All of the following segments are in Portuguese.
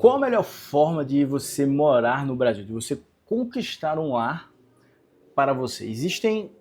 Qual a melhor forma de você morar no Brasil, de você conquistar um lar para você? Existem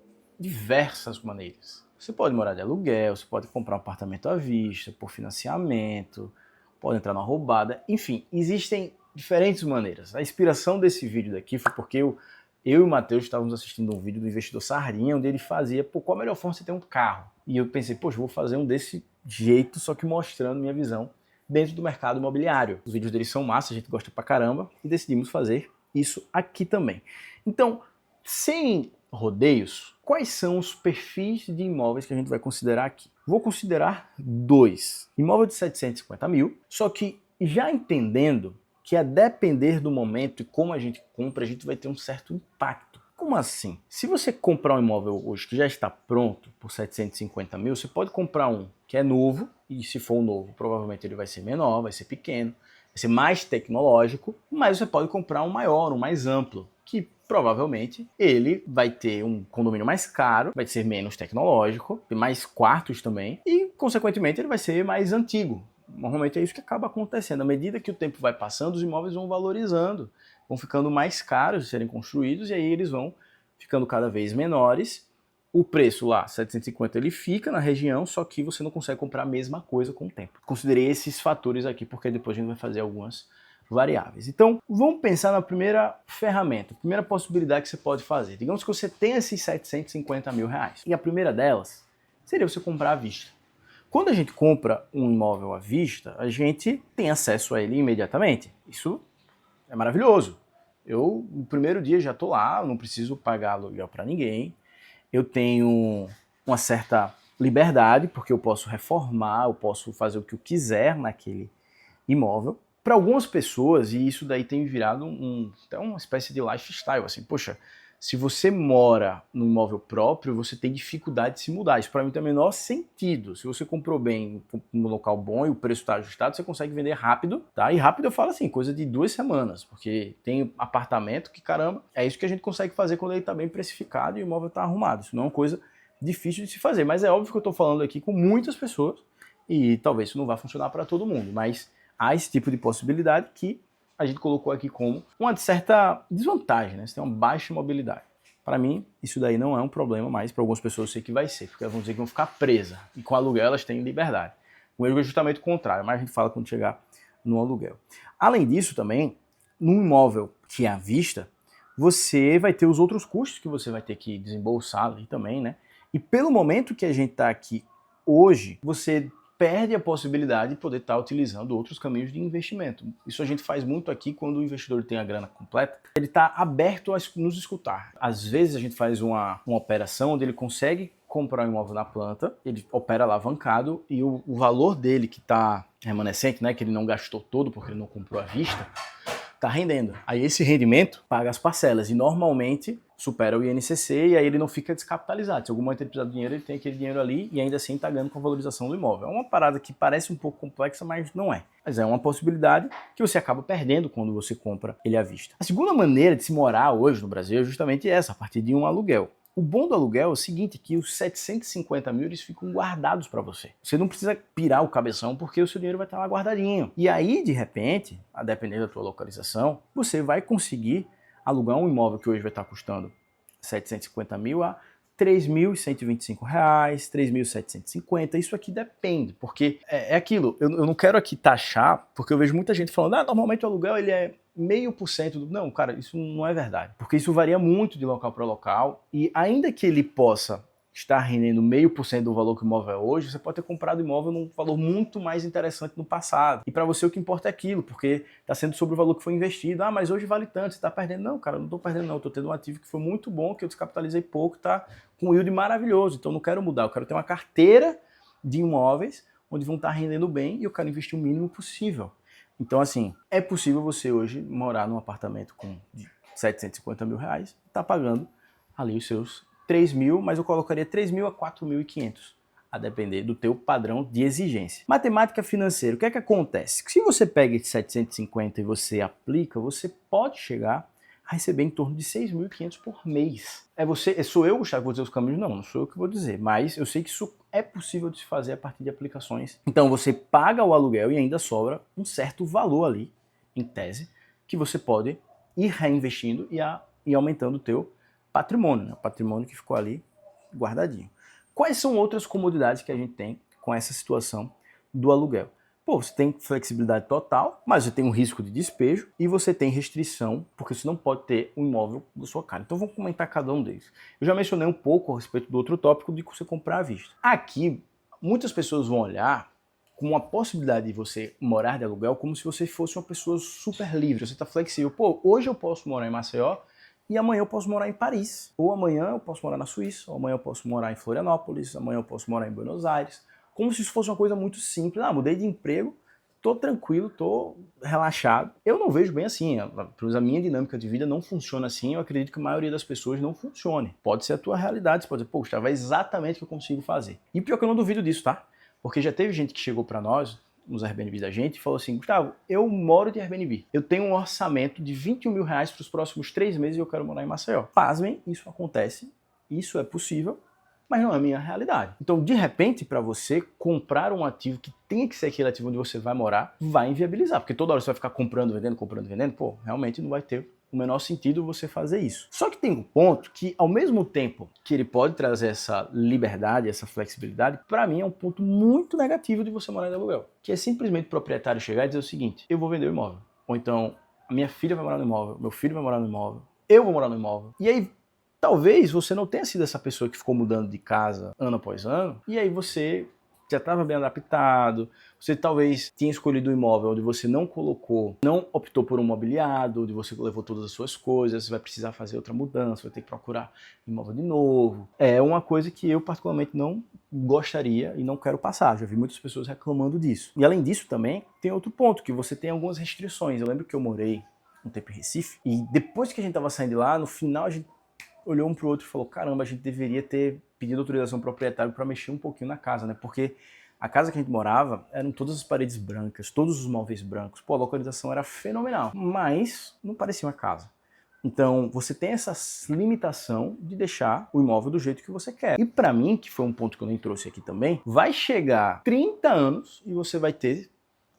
diversas maneiras. Você pode morar de aluguel, você pode comprar um apartamento à vista, por financiamento, pode entrar numa roubada, enfim, existem diferentes maneiras. A inspiração desse vídeo daqui foi porque eu e o Matheus estávamos assistindo um vídeo do investidor Sardinha, onde ele fazia, qual a melhor forma de você ter um carro? E eu pensei, poxa, vou fazer um desse jeito, só que mostrando minha visão dentro do mercado imobiliário. Os vídeos dele são massa, a gente gosta pra caramba, e decidimos fazer isso aqui também. Então, sem rodeios, quais são os perfis de imóveis que a gente vai considerar aqui? Vou considerar dois. Imóvel de 750 mil, só que já entendendo que a depender do momento e como a gente compra, a gente vai ter um certo impacto. Como assim? Se você comprar um imóvel hoje que já está pronto por 750 mil, você pode comprar um que é novo, e se for um novo, provavelmente ele vai ser menor, vai ser pequeno, vai ser mais tecnológico, mas você pode comprar um maior, um mais amplo, que provavelmente ele vai ter um condomínio mais caro, vai ser menos tecnológico, tem mais quartos também, e consequentemente ele vai ser mais antigo. Normalmente é isso que acaba acontecendo. À medida que o tempo vai passando, os imóveis vão valorizando, vão ficando mais caros de serem construídos e aí eles vão ficando cada vez menores. O preço lá, 750, ele fica na região, só que você não consegue comprar a mesma coisa com o tempo. Considerei esses fatores aqui porque depois a gente vai fazer algumas variáveis. Então, vamos pensar na primeira ferramenta, a primeira possibilidade que você pode fazer. Digamos que você tem esses 750 mil reais. E a primeira delas seria você comprar à vista. Quando a gente compra um imóvel à vista, a gente tem acesso a ele imediatamente. Isso é maravilhoso. Eu, no primeiro dia, já estou lá, não preciso pagar aluguel para ninguém. Eu tenho uma certa liberdade, porque eu posso reformar, eu posso fazer o que eu quiser naquele imóvel. Para algumas pessoas, e isso daí tem virado até uma espécie de lifestyle, assim, poxa, se você mora no imóvel próprio, você tem dificuldade de se mudar. Isso para mim tem o menor sentido. Se você comprou bem no local bom e o preço está ajustado, você consegue vender rápido, tá? E rápido eu falo assim, coisa de 2 semanas, porque tem apartamento que, caramba, é isso que a gente consegue fazer quando ele está bem precificado e o imóvel está arrumado. Isso não é uma coisa difícil de se fazer, mas é óbvio que eu estou falando aqui com muitas pessoas e talvez isso não vá funcionar para todo mundo, mas há esse tipo de possibilidade que a gente colocou aqui como uma certa desvantagem, né? Você tem uma baixa mobilidade. Para mim, isso daí não é um problema, mas para algumas pessoas eu sei que vai ser, porque elas vão dizer que vão ficar presas. E com aluguel elas têm liberdade. O erro é justamente o contrário, mas a gente fala quando chegar no aluguel. Além disso também, num imóvel que é à vista, você vai ter os outros custos que você vai ter que desembolsar ali também, né? E pelo momento que a gente está aqui hoje, você perde a possibilidade de poder estar utilizando outros caminhos de investimento. Isso a gente faz muito aqui quando o investidor tem a grana completa. Ele está aberto a nos escutar. Às vezes a gente faz uma operação onde ele consegue comprar um imóvel na planta, ele opera alavancado e o valor dele que está remanescente, né, que ele não gastou todo porque ele não comprou à vista, está rendendo. Aí esse rendimento paga as parcelas e normalmente supera o INCC e aí ele não fica descapitalizado. Se algum momento ele precisar de dinheiro, ele tem aquele dinheiro ali e ainda assim está ganhando com a valorização do imóvel. É uma parada que parece um pouco complexa, mas não é. Mas é uma possibilidade que você acaba perdendo quando você compra ele à vista. A segunda maneira de se morar hoje no Brasil é justamente essa, a partir de um aluguel. O bom do aluguel é o seguinte, que os 750 mil eles ficam guardados para você. Você não precisa pirar o cabeção porque o seu dinheiro vai estar lá guardadinho. E aí, de repente, a depender da tua localização, você vai conseguir alugar um imóvel que hoje vai estar custando 750 mil a R$ 3.125, R$ 3.750, isso aqui depende, porque é aquilo, eu não quero aqui taxar, porque eu vejo muita gente falando, normalmente o aluguel ele é 0,5% do... Não, cara, isso não é verdade, porque isso varia muito de local para local, e ainda que ele possa estar rendendo 0,5% do valor que o imóvel é hoje, você pode ter comprado o imóvel num valor muito mais interessante no passado. E para você o que importa é aquilo, porque está sendo sobre o valor que foi investido. Mas hoje vale tanto, você está perdendo. Não, cara, eu não estou perdendo não, estou tendo um ativo que foi muito bom, que eu descapitalizei pouco, está com um yield maravilhoso, então não quero mudar, eu quero ter uma carteira de imóveis onde vão estar rendendo bem e eu quero investir o mínimo possível. Então assim, é possível você hoje morar num apartamento de 750 mil reais e tá pagando ali os seus 3 mil, mas eu colocaria 3 mil a 4.500, a depender do teu padrão de exigência. Matemática financeira, o que é que acontece? Se você pega esse 750 e você aplica, você pode chegar a receber em torno de 6.500 por mês. Sou eu, Gustavo, que vou dizer os caminhos? Não sou eu que vou dizer, mas eu sei que isso é possível de se fazer a partir de aplicações. Então você paga o aluguel e ainda sobra um certo valor ali em tese, que você pode ir reinvestindo e aumentando o teu patrimônio, né? O patrimônio que ficou ali guardadinho. Quais são outras comodidades que a gente tem com essa situação do aluguel? Pô, você tem flexibilidade total, mas você tem um risco de despejo e você tem restrição, porque você não pode ter um imóvel da sua cara. Então vamos comentar cada um deles. Eu já mencionei um pouco a respeito do outro tópico de você comprar à vista. Aqui, muitas pessoas vão olhar com uma possibilidade de você morar de aluguel como se você fosse uma pessoa super livre, você está flexível. Pô, hoje eu posso morar em Maceió e amanhã eu posso morar em Paris. Ou amanhã eu posso morar na Suíça, ou amanhã eu posso morar em Florianópolis, amanhã eu posso morar em Buenos Aires. Como se isso fosse uma coisa muito simples. Ah, mudei de emprego, tô tranquilo, tô relaxado. Eu não vejo bem assim. A minha dinâmica de vida não funciona assim. Eu acredito que a maioria das pessoas não funcione. Pode ser a tua realidade. Você pode dizer, pô, Gustavo, é exatamente o que eu consigo fazer. E pior que eu não duvido disso, tá? Porque já teve gente que chegou para nós, nos Airbnb da gente, e falou assim, Gustavo, eu moro de Airbnb. Eu tenho um orçamento de 21 mil reais para os próximos 3 meses e eu quero morar em Maceió. Pasmem, isso acontece, isso é possível, mas não é a minha realidade. Então, de repente, para você comprar um ativo que tem que ser aquele ativo onde você vai morar, vai inviabilizar. Porque toda hora você vai ficar comprando, vendendo, pô, realmente não vai ter o menor sentido você fazer isso. Só que tem um ponto que, ao mesmo tempo que ele pode trazer essa liberdade, essa flexibilidade, para mim é um ponto muito negativo de você morar de aluguel. Que é simplesmente o proprietário chegar e dizer o seguinte, eu vou vender o imóvel. Ou então, a minha filha vai morar no imóvel, meu filho vai morar no imóvel, eu vou morar no imóvel. E aí, talvez você não tenha sido essa pessoa que ficou mudando de casa ano após ano, e aí você já estava bem adaptado, você talvez tinha escolhido um imóvel onde você não optou por um mobiliado, onde você levou todas as suas coisas, você vai precisar fazer outra mudança, vai ter que procurar imóvel de novo. É uma coisa que eu particularmente não gostaria e não quero passar, já vi muitas pessoas reclamando disso. E além disso também, tem outro ponto, que você tem algumas restrições. Eu lembro que eu morei um tempo em Recife, e depois que a gente estava saindo de lá, no final a gente olhou um pro outro e falou, caramba, a gente deveria ter pedido autorização ao proprietário para mexer um pouquinho na casa, né? Porque a casa que a gente morava eram todas as paredes brancas, todos os móveis brancos. Pô, a localização era fenomenal, mas não parecia uma casa. Então, você tem essa limitação de deixar o imóvel do jeito que você quer. E para mim, que foi um ponto que eu nem trouxe aqui também, vai chegar 30 anos e você vai ter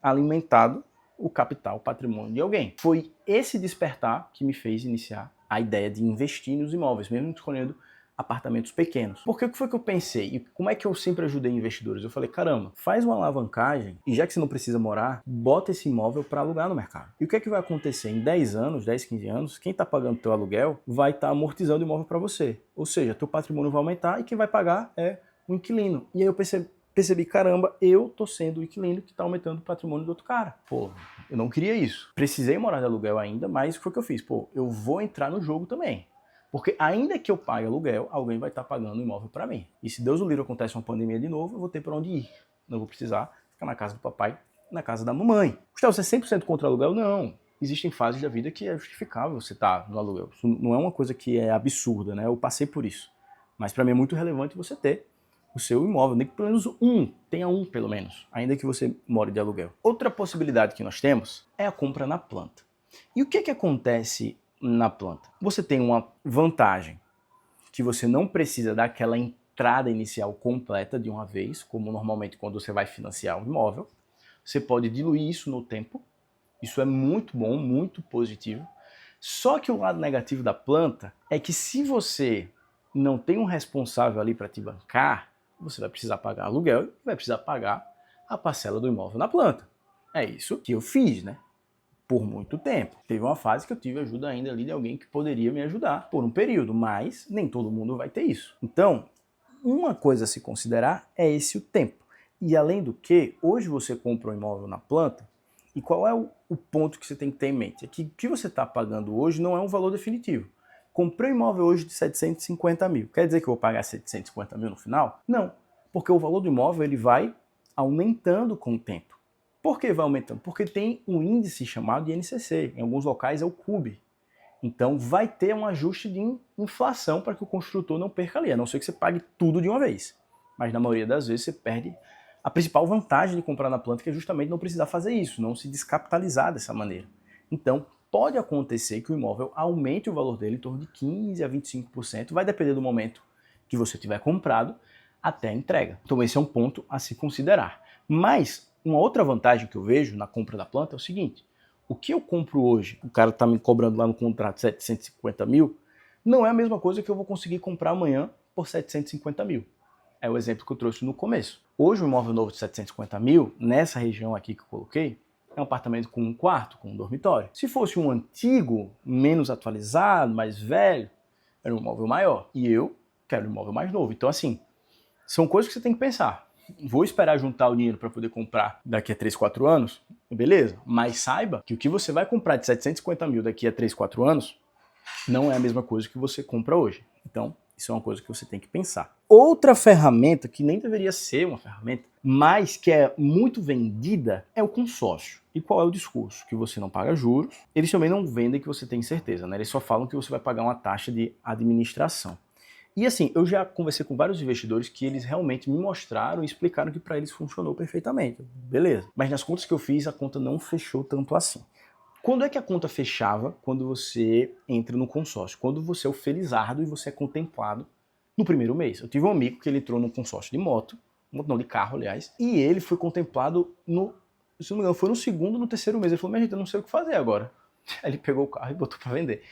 alimentado o capital, o patrimônio de alguém. Foi esse despertar que me fez iniciar a ideia de investir nos imóveis, mesmo escolhendo apartamentos pequenos. Porque o que foi que eu pensei? E como é que eu sempre ajudei investidores? Eu falei, caramba, faz uma alavancagem e já que você não precisa morar, bota esse imóvel para alugar no mercado. E o que é que vai acontecer? Em 10 anos, 10, 15 anos, quem está pagando teu aluguel vai estar amortizando o imóvel para você. Ou seja, teu patrimônio vai aumentar e quem vai pagar é o inquilino. E aí eu percebi, caramba, eu tô sendo o inquilino que tá aumentando o patrimônio do outro cara. Pô, eu não queria isso. Precisei morar de aluguel ainda, mas o que foi que eu fiz? Pô, eu vou entrar no jogo também. Porque ainda que eu pague aluguel, alguém vai estar pagando o imóvel para mim. E se Deus o livre acontece uma pandemia de novo, eu vou ter para onde ir. Não vou precisar ficar na casa do papai, na casa da mamãe. Gustavo, você é 100% contra o aluguel? Não. Existem fases da vida que é justificável você estar no aluguel. Isso não é uma coisa que é absurda, né? Eu passei por isso. Mas para mim é muito relevante você ter o seu imóvel, nem que pelo menos tenha um pelo menos, ainda que você more de aluguel. Outra possibilidade que nós temos é a compra na planta. E o que acontece na planta? Você tem uma vantagem, que você não precisa dar aquela entrada inicial completa de uma vez, como normalmente quando você vai financiar um imóvel. Você pode diluir isso no tempo, isso é muito bom, muito positivo. Só que o lado negativo da planta é que se você não tem um responsável ali para te bancar, você vai precisar pagar aluguel e vai precisar pagar a parcela do imóvel na planta. É isso que eu fiz, né? Por muito tempo. Teve uma fase que eu tive ajuda ainda ali de alguém que poderia me ajudar por um período, mas nem todo mundo vai ter isso. Então, uma coisa a se considerar é esse o tempo. E além do que, hoje você compra um imóvel na planta, e qual é o ponto que você tem que ter em mente? É que o que você está pagando hoje não é um valor definitivo. Comprei um imóvel hoje de 750 mil. Quer dizer que eu vou pagar 750 mil no final? Não, porque o valor do imóvel ele vai aumentando com o tempo. Por que vai aumentando? Porque tem um índice chamado de INCC. Em alguns locais é o CUB. Então vai ter um ajuste de inflação para que o construtor não perca ali, a não ser que você pague tudo de uma vez. Mas na maioria das vezes você perde a principal vantagem de comprar na planta, que é justamente não precisar fazer isso, não se descapitalizar dessa maneira. Então, pode acontecer que o imóvel aumente o valor dele em torno de 15% a 25%, vai depender do momento que você tiver comprado até a entrega. Então esse é um ponto a se considerar. Mas uma outra vantagem que eu vejo na compra da planta é o seguinte, O que eu compro hoje, o cara tá me cobrando lá no contrato 750 mil, não é a mesma coisa que eu vou conseguir comprar amanhã por 750 mil. É o exemplo que eu trouxe no começo. Hoje um imóvel novo de 750 mil, nessa região aqui que eu coloquei, é um apartamento com um quarto, com um dormitório. Se fosse um antigo, menos atualizado, mais velho, era um imóvel maior. E eu quero um imóvel mais novo. Então assim, são coisas que você tem que pensar. Vou esperar juntar o dinheiro para poder comprar daqui a 3, 4 anos? Beleza, mas saiba que o que você vai comprar de 750 mil daqui a 3, 4 anos não é a mesma coisa que você compra hoje. Então, isso é uma coisa que você tem que pensar. Outra ferramenta, que nem deveria ser uma ferramenta, mas que é muito vendida, é o consórcio. E qual é o discurso? Que você não paga juros. Eles também não vendem que você tem certeza, né? Eles só falam que você vai pagar uma taxa de administração. E assim, eu já conversei com vários investidores que eles realmente me mostraram e explicaram que para eles funcionou perfeitamente. Beleza. Mas nas contas que eu fiz, a conta não fechou tanto assim. Quando é que a conta fechava? Quando você entra no consórcio. Quando você é o felizardo e você é contemplado no primeiro mês. Eu tive um amigo que ele entrou num consórcio de moto, não de carro, aliás, e ele foi contemplado no, se não me engano, foi no segundo, no terceiro mês. Ele falou, minha gente, eu não sei o que fazer agora. Aí ele pegou o carro e botou para vender.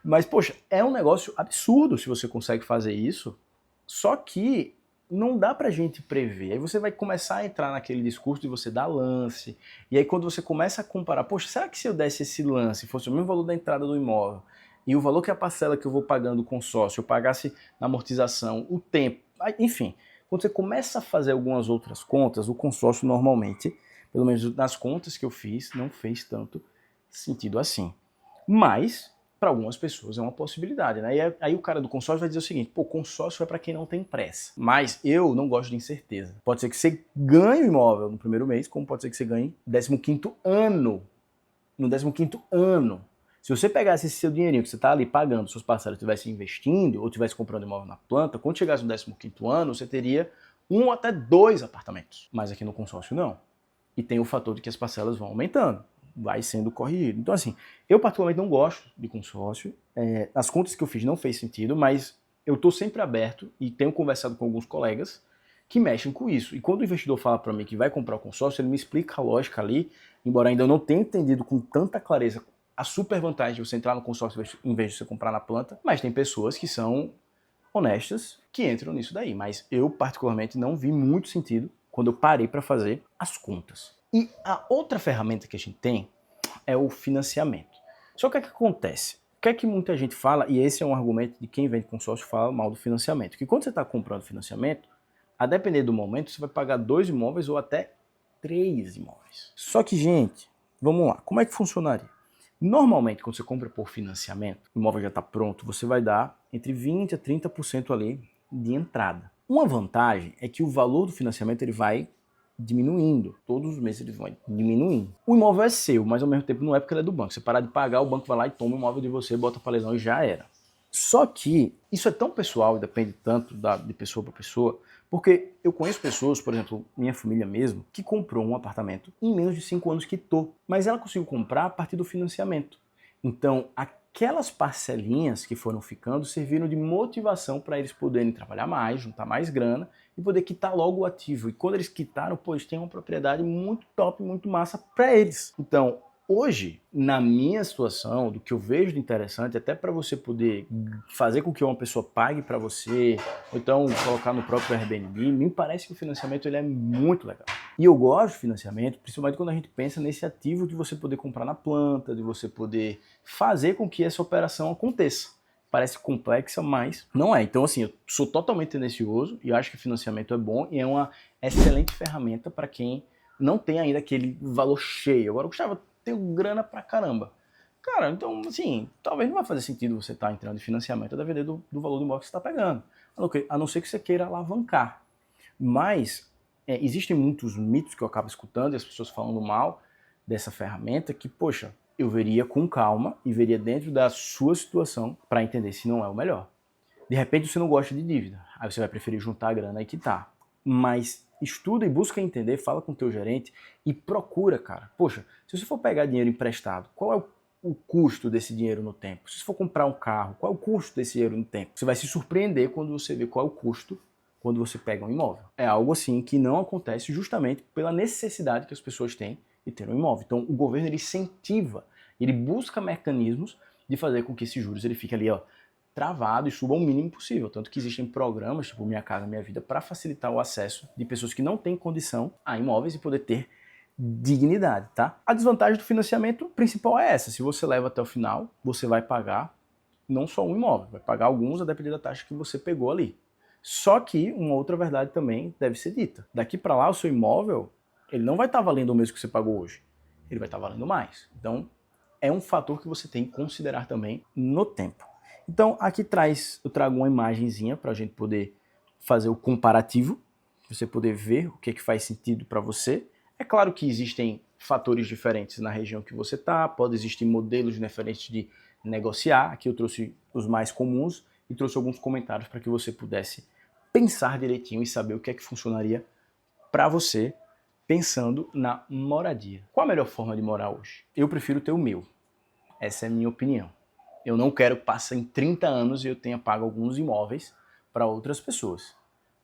Mas, poxa, é um negócio absurdo se você consegue fazer isso, só que não dá pra gente prever. Aí você vai começar a entrar naquele discurso de você dar lance, e aí quando você começa a comparar, poxa, será que se eu desse esse lance, fosse o mesmo valor da entrada do imóvel, e o valor que a parcela que eu vou pagando com consórcio, eu pagasse na amortização, o tempo, enfim, quando você começa a fazer algumas outras contas, o consórcio normalmente, pelo menos nas contas que eu fiz, não fez tanto sentido assim. Mas para algumas pessoas é uma possibilidade, né? E aí o cara do consórcio vai dizer o seguinte, pô, consórcio é para quem não tem pressa. Mas eu não gosto de incerteza. Pode ser que você ganhe o imóvel no primeiro mês, como pode ser que você ganhe no 15º ano. No 15º ano. Se você pegasse esse seu dinheirinho que você está ali pagando, suas parcelas, estivesse investindo ou estivesse comprando imóvel na planta, quando chegasse no 15º ano, você teria 1 até 2 apartamentos. Mas aqui no consórcio não. E tem o fator de que as parcelas vão aumentando, vai sendo corrigido. Então assim, eu particularmente não gosto de consórcio, as contas que eu fiz não fez sentido, mas eu estou sempre aberto e tenho conversado com alguns colegas que mexem com isso. E quando o investidor fala para mim que vai comprar o consórcio, ele me explica a lógica ali, embora ainda eu não tenha entendido com tanta clareza a super vantagem de você entrar no consórcio em vez de você comprar na planta, mas tem pessoas que são honestas que entram nisso daí. Mas eu particularmente não vi muito sentido quando eu parei para fazer as contas. E a outra ferramenta que a gente tem é o financiamento. Só que o que acontece? O que é que muita gente fala, e esse é um argumento de quem vende consórcio fala mal do financiamento, que quando você está comprando financiamento, a depender do momento, você vai pagar 2 imóveis ou até 3 imóveis. Só que, gente, vamos lá, como é que funcionaria? Normalmente, quando você compra por financiamento, o imóvel já está pronto, você vai dar entre 20% a 30% ali de entrada. Uma vantagem é que o valor do financiamento ele vai diminuindo. Todos os meses ele vai diminuindo. O imóvel é seu, mas ao mesmo tempo não é porque ele é do banco. Você parar de pagar, o banco vai lá e toma o imóvel de você, bota para lesão e já era. Só que isso é tão pessoal e depende tanto de pessoa para pessoa, porque eu conheço pessoas, por exemplo, minha família mesmo, que comprou um apartamento em menos de 5 anos quitou, mas ela conseguiu comprar a partir do financiamento. Então, aquelas parcelinhas que foram ficando serviram de motivação para eles poderem trabalhar mais, juntar mais grana e poder quitar logo o ativo. E quando eles quitaram, pô, eles têm uma propriedade muito top, muito massa para eles. Então, hoje, na minha situação, do que eu vejo de interessante, até para você poder fazer com que uma pessoa pague para você, ou então colocar no próprio Airbnb, me parece que o financiamento ele é muito legal. E eu gosto de financiamento, principalmente quando a gente pensa nesse ativo de você poder comprar na planta, de você poder fazer com que essa operação aconteça. Parece complexa, mas não é. Então, assim, eu sou totalmente tendencioso e acho que financiamento é bom e é uma excelente ferramenta para quem não tem ainda aquele valor cheio. Agora, Gustavo, tenho grana pra caramba. Cara, então, assim, talvez não vai fazer sentido você estar entrando em financiamento a depender do valor do imóvel que você está pegando. A não ser que você queira alavancar. Mas existem muitos mitos que eu acabo escutando e as pessoas falando mal dessa ferramenta que, poxa, eu veria com calma e veria dentro da sua situação para entender se não é o melhor. De repente você não gosta de dívida, aí você vai preferir juntar a grana e quitar. Mas estuda e busca entender, fala com o teu gerente e procura, cara. Poxa, se você for pegar dinheiro emprestado, qual é o custo desse dinheiro no tempo? Se você for comprar um carro, qual é o custo desse dinheiro no tempo? Você vai se surpreender quando você vê qual é o custo quando você pega um imóvel. É algo assim que não acontece justamente pela necessidade que as pessoas têm e ter um imóvel. Então o governo ele incentiva, ele busca mecanismos de fazer com que esses juros ele fique ali, ó, travado e suba o mínimo possível. Tanto que existem programas, tipo Minha Casa Minha Vida, para facilitar o acesso de pessoas que não têm condição a imóveis e poder ter dignidade, tá? A desvantagem do financiamento principal é essa. Se você leva até o final, você vai pagar não só um imóvel, vai pagar alguns a depender da taxa que você pegou ali. Só que uma outra verdade também deve ser dita. Daqui para lá, o seu imóvel, ele não vai estar valendo o mesmo que você pagou hoje. Ele vai estar valendo mais. Então, é um fator que você tem que considerar também no tempo. Então, aqui eu trago uma imagenzinha para a gente poder fazer o comparativo, você poder ver o que faz sentido para você. É claro que existem fatores diferentes na região que você está, pode existir modelos diferentes de negociar. Aqui eu trouxe os mais comuns e trouxe alguns comentários para que você pudesse pensar direitinho e saber o que é que funcionaria para você pensando na moradia. Qual a melhor forma de morar hoje? Eu prefiro ter o meu. Essa é a minha opinião. Eu não quero que passem 30 anos e eu tenha pago alguns imóveis para outras pessoas,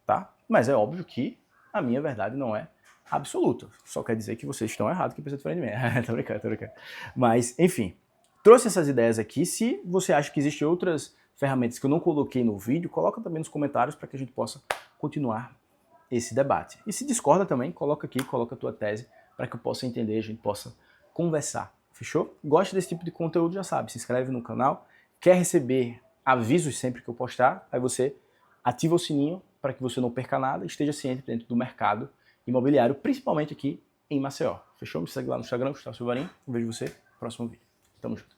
tá? Mas é óbvio que a minha verdade não é absoluta. Só quer dizer que vocês estão errados que pensam diferente de mim. Tô brincando. Mas, enfim, trouxe essas ideias aqui. Se você acha que existem outras ferramentas que eu não coloquei no vídeo, coloca também nos comentários para que a gente possa continuar esse debate. E se discorda também, coloca aqui, coloca a tua tese para que eu possa entender e a gente possa conversar. Fechou? Gosta desse tipo de conteúdo, já sabe, se inscreve no canal. Quer receber avisos sempre que eu postar? Aí você ativa o sininho para que você não perca nada e esteja ciente dentro do mercado imobiliário, principalmente aqui em Maceió. Fechou? Me segue lá no Instagram, Gustavo Silvarim. Eu vejo você no próximo vídeo. Tamo junto.